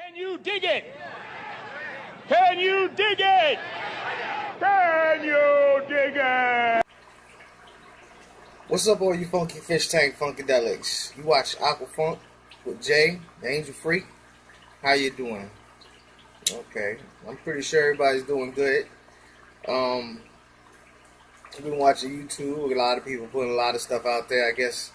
Can you dig it? Can you dig it? Can you dig it? What's up, all you funky fish tank funkadelics? You watch Aquafunk with Jay, the Angel Freak. How you doing? Okay, I'm pretty sure everybody's doing good. I've been watching YouTube. A lot of people putting a lot of stuff out there. I guess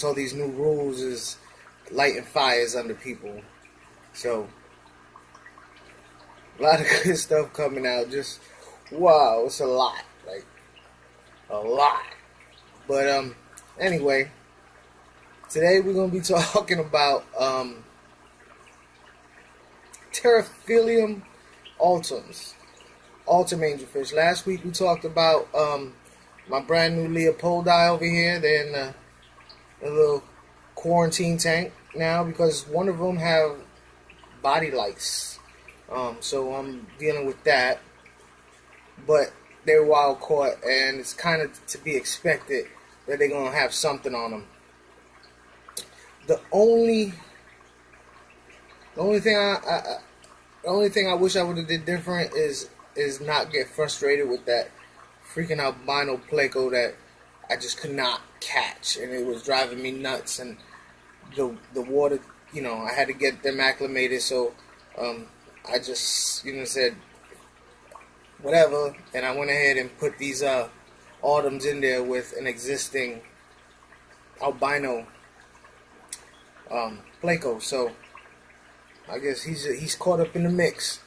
all these new rules is lighting fires under people. So a lot of good stuff coming out. Just wow, it's a lot, like a lot. But anyway, today we're gonna be talking about Pterophyllum Altums, Altum angelfish. Last week we talked about my brand new Leopoldi over here. They're in a little quarantine tank now because one of them have body lice. So I'm dealing with that. But they're wild caught, and it's kind of to be expected that they're gonna have something on them. The only thing I wish I would have did different is not get frustrated with that freaking albino pleco that I just could not catch, and it was driving me nuts. And the water, I had to get them acclimated, so I just said whatever, and I went ahead and put these Altums in there with an existing albino pleco. So I guess he's caught up in the mix,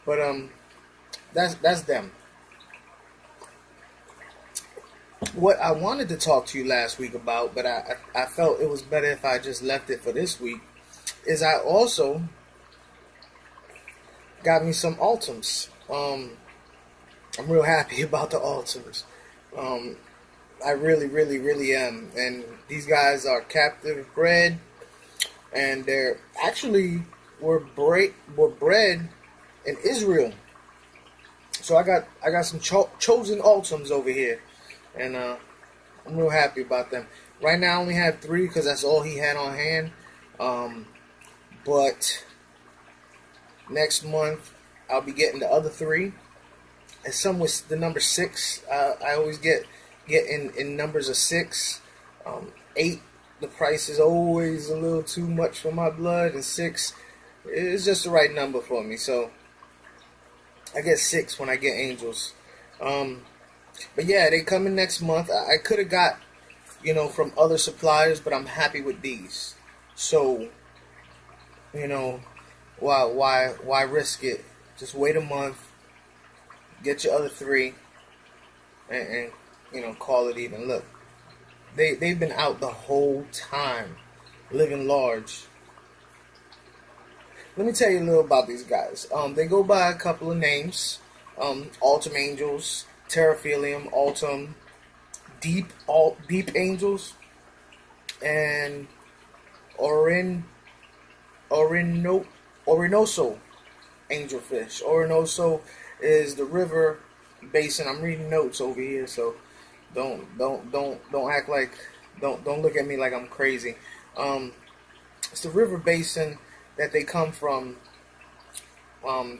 but that's them. What I wanted to talk to you last week about, but I felt it was better if I just left it for this week, is I also got me some Altums. I'm real happy about the Altums. I really, really, really am. And these guys are captive bred, and they're actually were bred in Israel. So I got some chosen Altums over here, and I'm real happy about them. Right now I only have 3 because that's all he had on hand. But next month I'll be getting the other 3. And some with the number 6. I always get in numbers of 6. 8, the price is always a little too much for my blood, and 6 is just the right number for me. So I get 6 when I get angels. But yeah, they coming next month. I could have got, from other suppliers, but I'm happy with these. So, why risk it? Just wait a month. Get your other 3, and call it even. Look, they've been out the whole time, living large. Let me tell you a little about these guys. They go by a couple of names: Altum Angels, Pterophyllum, Altum, Deep Angels, and Orinoso angelfish. Orinoso is the river basin. I'm reading notes over here, so don't act like don't look at me like I'm crazy. It's the river basin that they come from.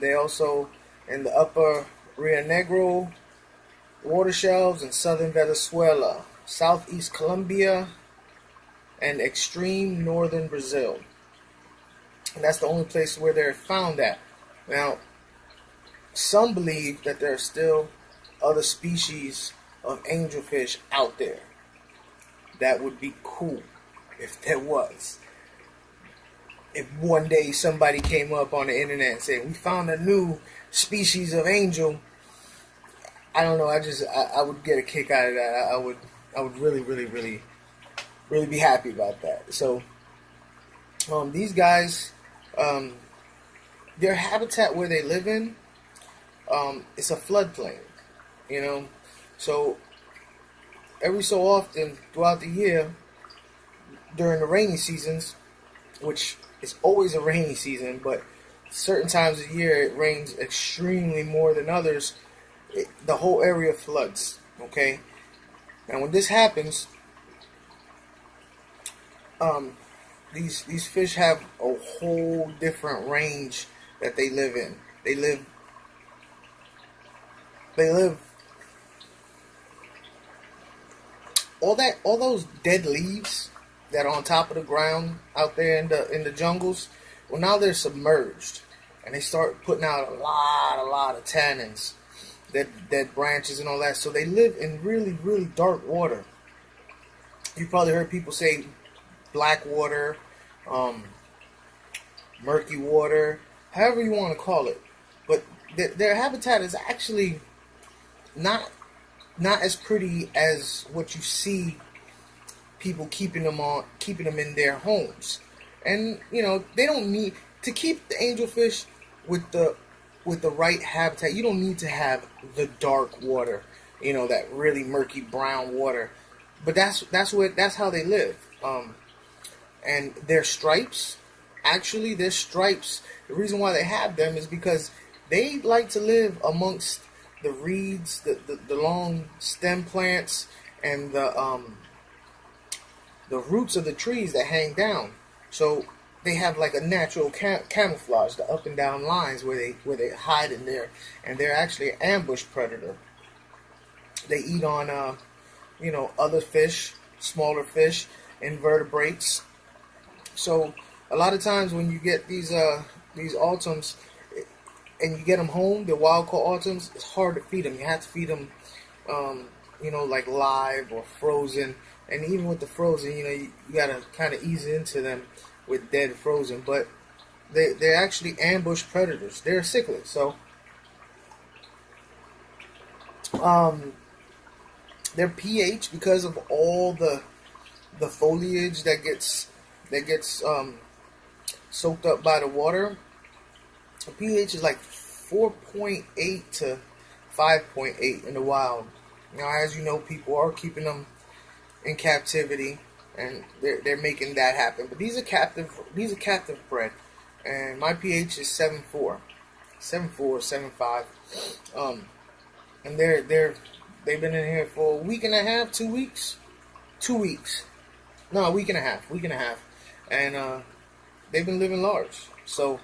They also in the upper Rio Negro water shelves in southern Venezuela, southeast Colombia, and extreme northern Brazil. And that's the only place where they're found at. Now, some believe that there are still other species of angelfish out there. That would be cool if there was. If one day somebody came up on the internet and said, we found a new species of angel, I don't know, I would get a kick out of that. I would really, really, really, really be happy about that. So, these guys, their habitat where they live in, it's a floodplain, so every so often throughout the year, during the rainy seasons, which is always a rainy season, but certain times of year it rains extremely more than others, the whole area floods, okay? And when this happens, these fish have a whole different range that they live in. They live all those dead leaves that are on top of the ground out there in the jungles. Well, now they're submerged, and they start putting out a lot of tannins, dead branches and all that. So they live in really dark water. You probably heard people say black water, murky water, however you want to call it. But their habitat is actually not as pretty as what you see people keeping them in their homes. And they don't need to keep the angelfish with the right habitat. You don't need to have the dark water, that really murky brown water. But that's how they live. And their stripes, the reason why they have them is because they like to live amongst the reeds, the long stem plants, and the roots of the trees that hang down. So they have like a natural camouflage, the up and down lines where they hide in there, and they're actually an ambush predator. They eat on other fish, smaller fish, invertebrates. So a lot of times when you get these Altums and you get them home, the wild caught Altums, it's hard to feed them. You have to feed them, like live or frozen. And even with the frozen, you gotta kind of ease into them with dead frozen. But they're actually ambush predators. They're cichlids. So their pH, because of all the foliage that gets soaked up by the water, the pH is like 4.8 to 5.8 in the wild. Now, as you know, people are keeping them in captivity, and they're making that happen. But these are captive bred, and my pH is 7.4, 7.5. And they've been in here for a week and a half, 2 weeks, 2 weeks. No, a week and a half, and they've been living large. So,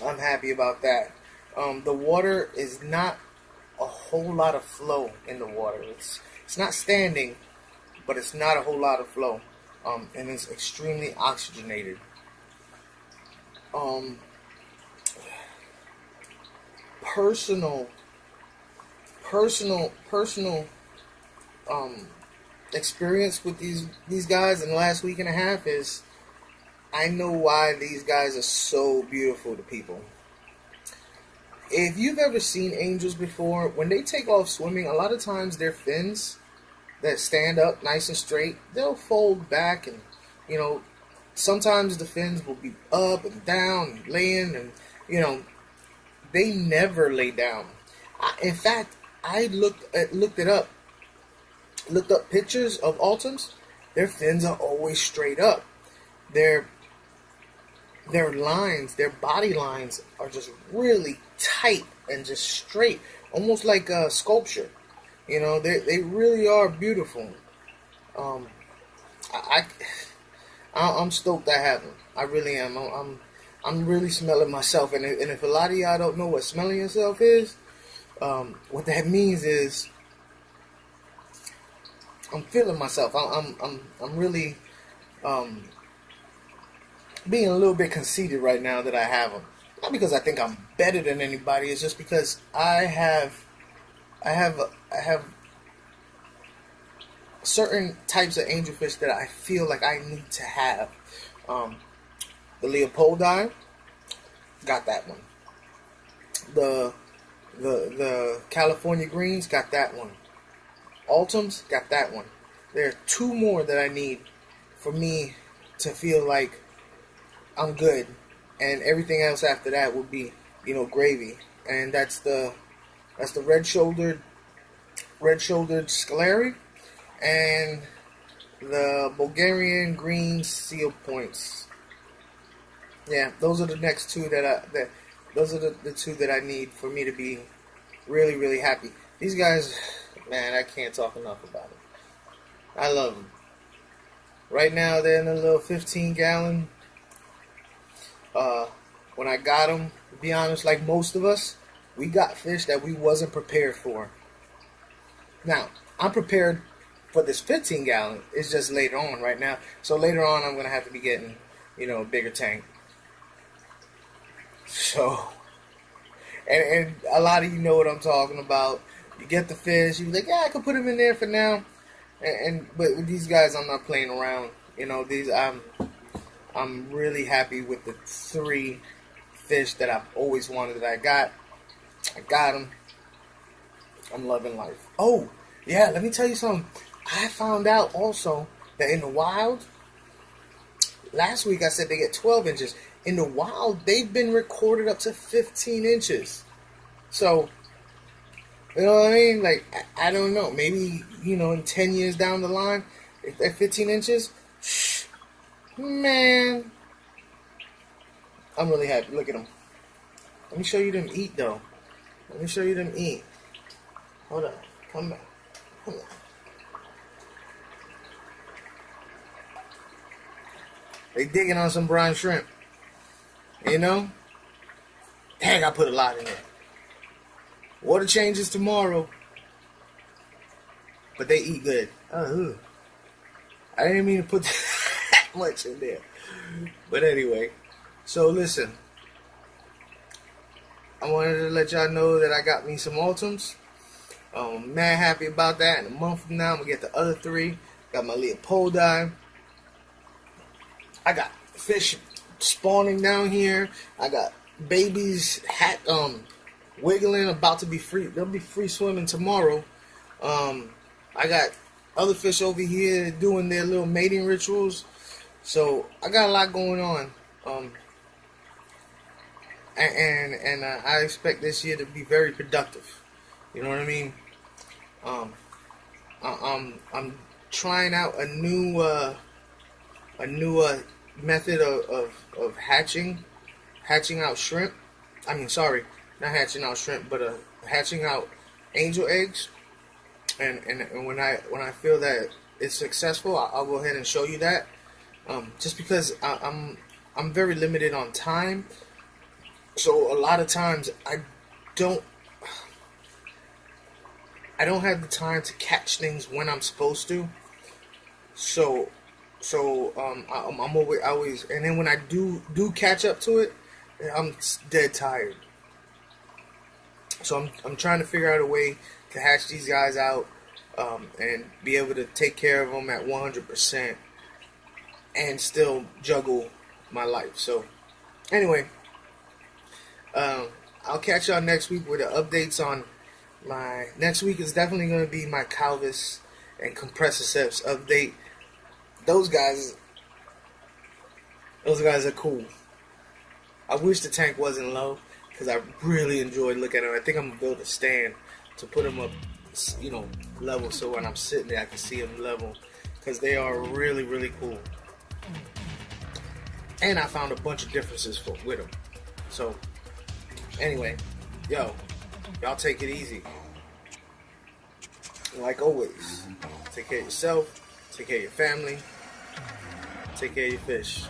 I'm happy about that. The water is not a whole lot of flow in the water. It's not standing, but it's not a whole lot of flow. And it's extremely oxygenated. Personal experience with these guys in the last week and a half is, I know why these guys are so beautiful to people. If you've ever seen angels before, when they take off swimming, a lot of times their fins that stand up nice and straight, they'll fold back, and sometimes the fins will be up and down and laying, and they never lay down. In fact, I looked up pictures of Altums. Their fins are always straight up. Their lines, their body lines are just really tight and just straight, almost like a sculpture. They really are beautiful. I'm stoked I have them. I really am. I'm really smelling myself, and if a lot of y'all don't know what smelling yourself is, what that means is I'm feeling myself. I'm really being a little bit conceited right now that I have them. Not because I think I'm better than anybody. It's just because I have certain types of angelfish that I feel like I need to have. The Leopoldi, got that one. The California Greens, got that one. Altums, got that one. There are two more that I need for me to feel like I'm good, and everything else after that would be, gravy. And that's the red-shouldered Scaleri and the Bulgarian green seal points. Yeah, those are the next two those are the two that I need for me to be really, really happy. These guys, man, I can't talk enough about them. I love them. Right now they're in a little 15-gallon. When I got them, to be honest, like most of us, we got fish that we wasn't prepared for. Now, I'm prepared for this 15-gallon. It's just later on right now. So later on, I'm going to have to be getting, a bigger tank. So, and a lot of you know what I'm talking about. You get the fish, you're like, yeah, I can put them in there for now. But with these guys, I'm not playing around. I'm really happy with the 3 fish that I've always wanted that I got. I got them. I'm loving life. Oh, yeah, let me tell you something. I found out also that in the wild, last week I said they get 12 inches. In the wild, they've been recorded up to 15 inches. So, you know what I mean? Like, I don't know. Maybe, in 10 years down the line, if they're 15 inches, man, I'm really happy. Look at them. Let me show you them eat, though. Let me show you them eat. Hold on. Come back. Come on. They digging on some brine shrimp. Dang, I put a lot in there. Water changes tomorrow. But they eat good. Oh, I didn't mean to put that much in there. But anyway. So listen. I wanted to let y'all know that I got me some Altums. I'm mad happy about that. In a month from now, I'm going to get the other 3. Got my Leopoldi. I got fish spawning down here. I got babies wiggling, about to be free. They'll be free swimming tomorrow. I got other fish over here doing their little mating rituals. So I got a lot going on. I expect this year to be very productive. You know what I mean? I'm trying out a new method of hatching out shrimp. I mean, sorry, not hatching out shrimp, but hatching out angel eggs. And when I feel that it's successful, I'll go ahead and show you that. Just because I'm very limited on time, so a lot of times I don't have the time to catch things when I'm supposed to. So I'm always, and then when I do catch up to it, I'm dead tired. So I'm trying to figure out a way to hatch these guys out, and be able to take care of them at 100% and still juggle my life. So anyway, I'll catch y'all next week with the updates on my next week. Is definitely going to be my Calvis and Compressiceps update. Those guys are cool. I wish the tank wasn't low, because I really enjoyed looking at them. I think I'm going to build a stand to put them up, level, so when I'm sitting there I can see them level, because they are really, really cool. And I found a bunch of differences with them. So, anyway, y'all take it easy. Like always, take care of yourself, take care of your family, take care of your fish.